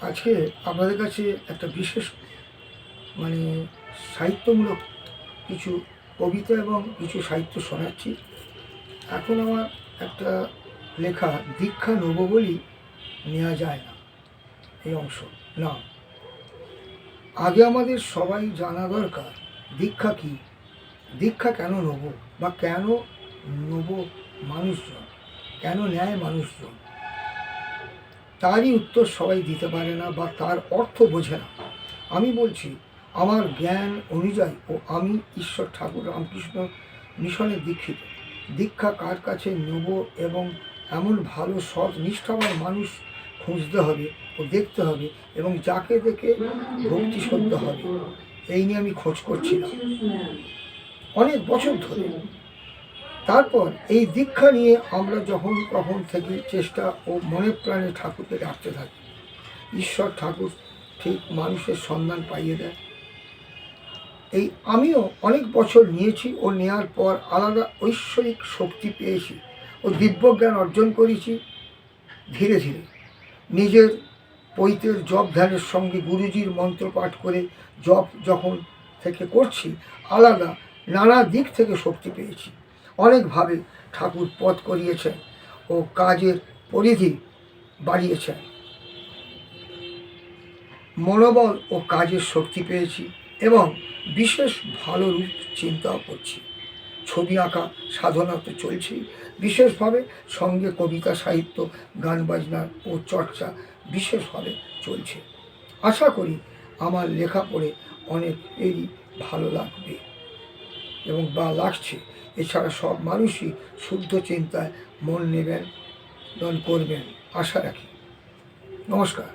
আজকে আপনাদের কাছে একটা বিশেষ সাহিত্যমূলক কিছু কবিতা এবং কিছু সাহিত্য শোনাচ্ছি। এখন আমার একটা লেখা দীক্ষা নেব বলি নেওয়া যায় না, এই অংশ না। আগে আমাদের সবাই জানা দরকার দীক্ষা কি, দীক্ষা কেন নেব বা কেন নেব মানুষজন, কেন নেয় মানুষজন। তারই উত্তর সবাই দিতে পারে না বা তার অর্থ বোঝে না। আমি বলছি আমার জ্ঞান অনুযায়ী ও আমি ঈশ্বর ঠাকুর রামকৃষ্ণ মিশনের দীক্ষিত। দীক্ষা কার কাছে নেব এবং এমন ভালো সৎ নিষ্ঠাবান মানুষ খুঁজতে হবে ও দেখতে হবে এবং যাকে দেখে ভক্তি সদ্য হবে, এই নিয়ে আমি খোঁজ করছিলাম অনেক বছর ধরে। তারপর এই দীক্ষা নিয়ে আমরা যখন তখন থেকে চেষ্টা ও মনে প্রাণে ঠাকুরকে ডাকতে থাকি। ঈশ্বর ঠাকুর ঠিক মানুষের সন্ধান পাইয়ে দেয়। এই আমিও অনেক বছর নিয়েছি ও নেওয়ার পর আলাদা ঐশ্বরিক শক্তি পেয়েছি ও দিব্যজ্ঞান অর্জন করেছি। ধীরে ধীরে নিজের পৈতের জপ ধ্যানের সঙ্গে গুরুজির মন্ত্র পাঠ করে জপ যখন থেকে করছি, আলাদা নানা দিক থেকে শক্তি পেয়েছি। অনেকভাবে ঠাকুর পথ করিয়েছেন ও কাজের পরিধি বাড়িয়েছেন। মনোবল ও কাজের শক্তি পেয়েছি এবং বিশেষ ভালো রূপ চিন্তাও করছি। ছবি আঁকা সাধনা তো চলছেই, বিশেষভাবে সঙ্গে কবিতা সাহিত্য গান বাজনা ও চর্চা বিশেষভাবে চলছে। আশা করি আমার লেখা পড়ে অনেকেরই ভালো লাগবে এবং বা লাগছে। এছাড়া সব মানুষই শুদ্ধ চিন্তায় মন নেবেন, করবেন আশা রাখি। নমস্কার।